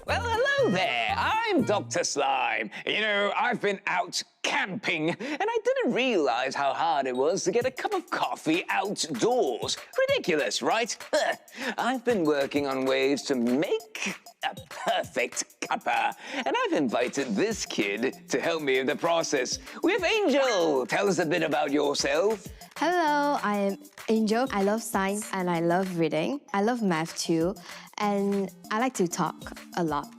Well, hello there. I'm Dr. Slime. You know, I've been out camping, and I didn't realize how hard it was to get a cup of coffee outdoors. Ridiculous, right? I've been working on ways to make a perfect cuppa, and I've invited this kid to help me in the process. We have Angel. Tell us a bit about yourself. Hello, I am Angel. I love science and I love reading. I love math too, and I like to talk a lot.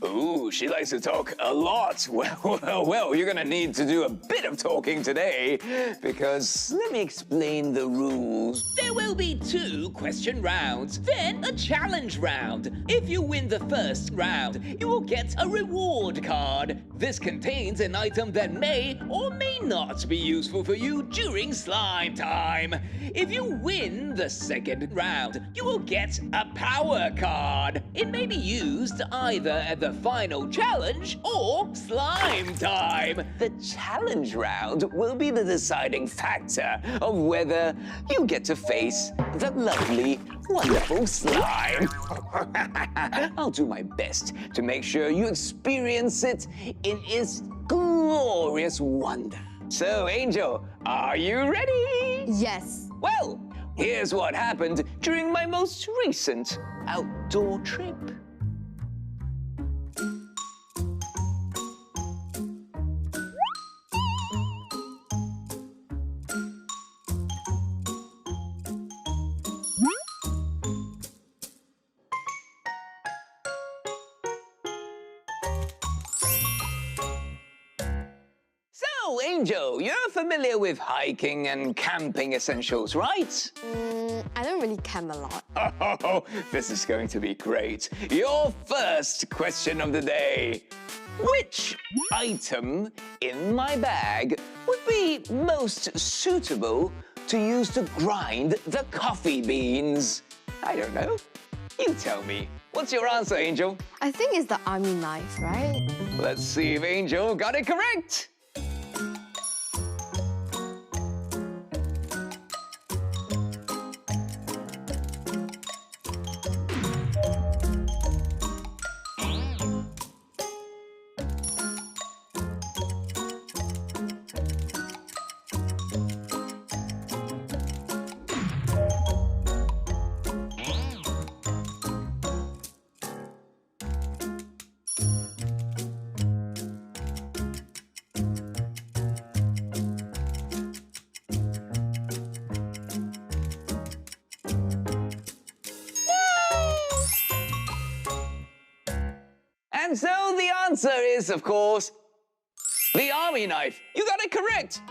Ooh, she likes to talk a lot. Well, you're gonna need to do a bit of talking today, because let me explain the rules. There will be 2 question rounds, then a challenge round. If you win the first round, you will get a reward card. This contains an item that may or may not be useful for you during slime time. If you win the second round, you will get a power card. It may be used either at the final challenge or slime time. The challenge round will be the deciding factor of whether you get to face the lovely, wonderful slime. I'll do my best to make sure you experience it in its glorious wonder. So, Angel, are you ready? Yes. Well, here's what happened during my most recent outdoor trip. So, Angel, you're familiar with hiking and camping essentials, right? I don't really camp a lot. Oh, this is going to be great. Your first question of the day. Which item in my bag would be most suitable to use to grind the coffee beans? I don't know. You tell me. What's your answer, Angel? I think it's the army knife, right? Let's see if Angel got it correct. And so the answer is, of course, the army knife. You got it correct.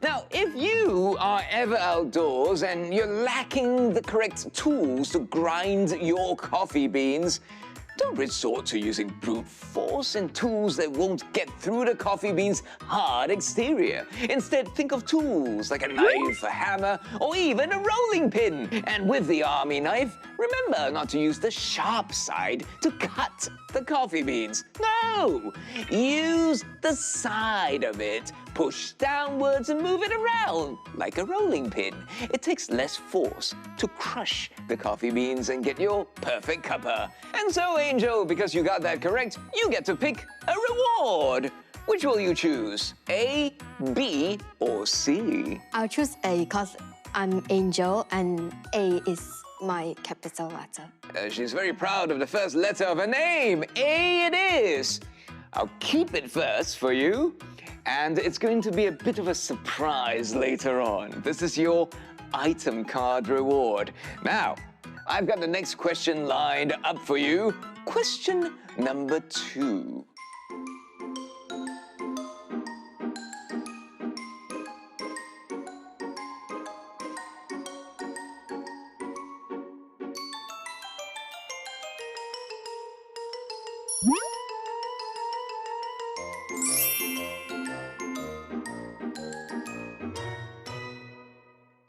Now, if you are ever outdoors and you're lacking the correct tools to grind your coffee beans, don't resort to using brute force and tools that won't get through the coffee bean's hard exterior. Instead, think of tools like a knife, a hammer, or even a rolling pin. And with the army knife, remember not to use the sharp side to cut the coffee beans. No! Use the side of it. Push downwards and move it around like a rolling pin. It takes less force to crush the coffee beans and get your perfect cuppa. And so, Angel, because you got that correct, you get to pick a reward. Which will you choose? A, B, or C? I'll choose A because I'm Angel and A is my capital letter. She's very proud of the first letter of her name. A it is. I'll keep it first for you. And it's going to be a bit of a surprise later on. This is your item card reward. Now, I've got the next question lined up for you. Question number 2.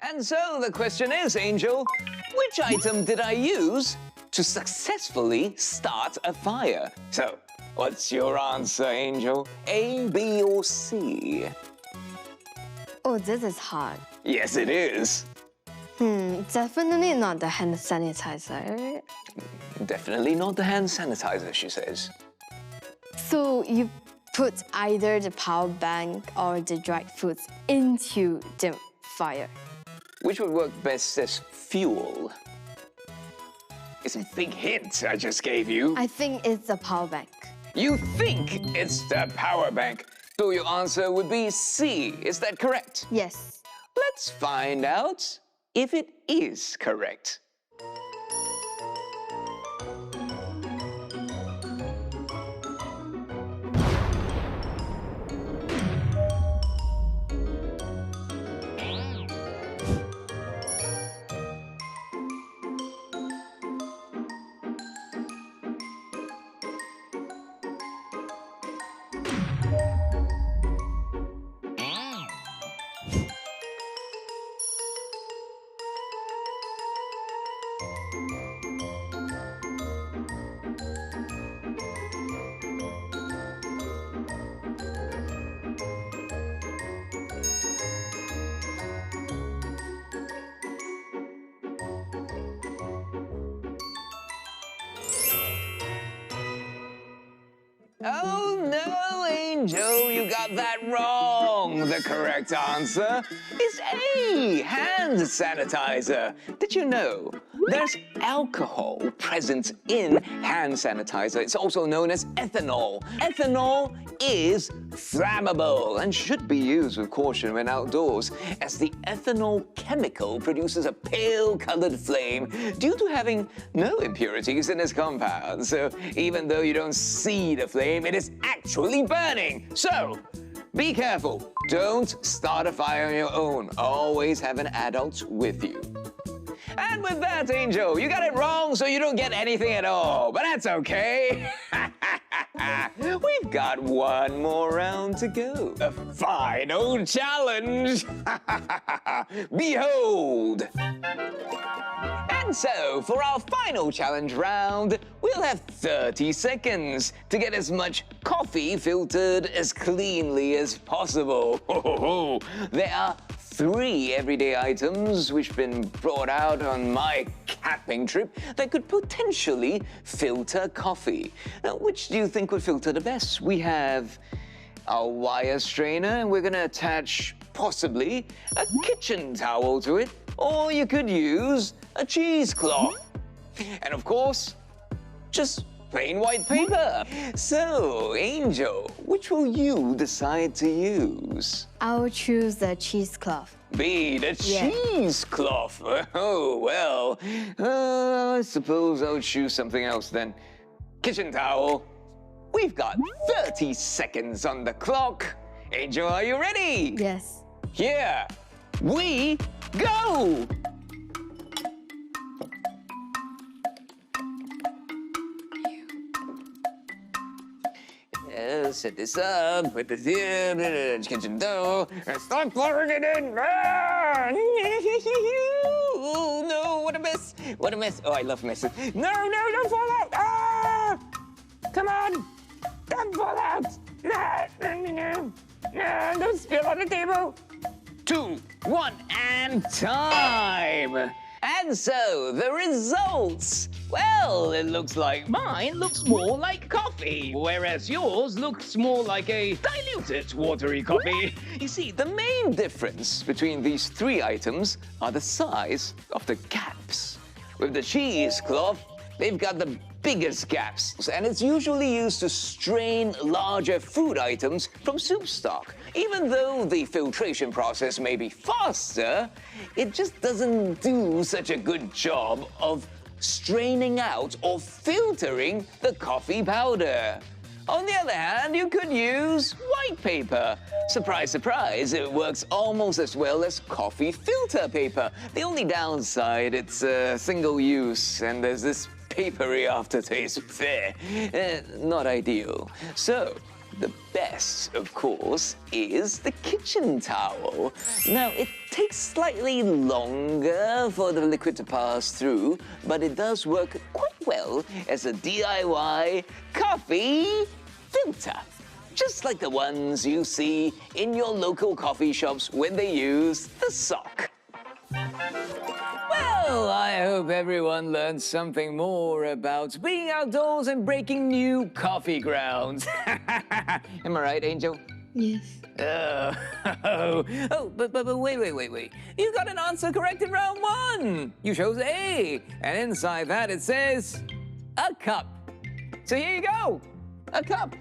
And so the question is, Angel, which item did I use to successfully start a fire? So, what's your answer, Angel? A, B, or C? Oh, this is hard. Yes, it is. Definitely not the hand sanitizer. Definitely not the hand sanitizer, she says. So you put either the power bank or the dried fruits into the fire. Which would work best as fuel? It's a big hint I just gave you. I think it's the power bank. You think it's the power bank. So your answer would be C. Is that correct? Yes. Let's find out if it is correct. Oh no, Angel, you got that wrong. The correct answer is A, hand sanitizer. Did you know there's alcohol present in hand sanitizer? It's also known as ethanol. Ethanol is flammable and should be used with caution when outdoors, as the ethanol chemical produces a pale-colored flame due to having no impurities in its compound. So even though you don't see the flame, it is actually burning. So be careful. Don't start a fire on your own. Always have an adult with you. And with that, Angel, you got it wrong, so you don't get anything at all. But that's okay. We've got one more round to go. The final challenge. Behold. And so, for our final challenge round, we'll have 30 seconds to get as much coffee filtered as cleanly as possible. There are 3 everyday items which have been brought out on my camping trip that could potentially filter coffee. Now, which do you think would filter the best? We have our wire strainer, and we're gonna attach possibly a kitchen towel to it, or you could use a cheesecloth. And of course, just plain white paper. So, Angel, which will you decide to use? I'll choose the cheesecloth. B, the cheesecloth. Oh, well, I suppose I'll choose something else then. Kitchen towel. We've got 30 seconds on the clock. Angel, are you ready? Yes. Here we go! Set this up, put this in, kitchen dough, and start pouring it in. Oh no, what a mess! What a mess! Oh, I love messes. No, don't fall out! Ah! Come on! Don't fall out! Don't spill on the table! 2, 1, and time! And so, the results. Well, it looks like mine looks more like coffee, whereas yours looks more like a diluted watery coffee. You see, the main difference between these 3 items are the size of the gaps. With the cheesecloth, they've got the biggest gaps, and it's usually used to strain larger food items from soup stock. Even though the filtration process may be faster, it just doesn't do such a good job of straining out or filtering the coffee powder. On the other hand, you could use white paper. Surprise, surprise, it works almost as well as coffee filter paper. The only downside, it's single use, and there's this papery aftertaste. Not ideal. So, the best, of course, is the kitchen towel. Now, it takes slightly longer for the liquid to pass through, but it does work quite well as a DIY coffee filter. Just like the ones you see in your local coffee shops when they use the sock. Well, I hope everyone learned something more about being outdoors and breaking new coffee grounds. Am I right, Angel? Yes. But wait. You got an answer correct in round 1. You chose A, and inside that it says a cup. So here you go, a cup.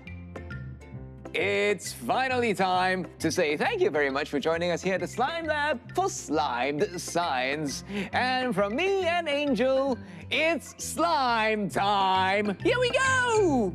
It's finally time to say thank you very much for joining us here at the Slime Lab for SlImed Science. And from me and Angel, it's slime time. Here we go!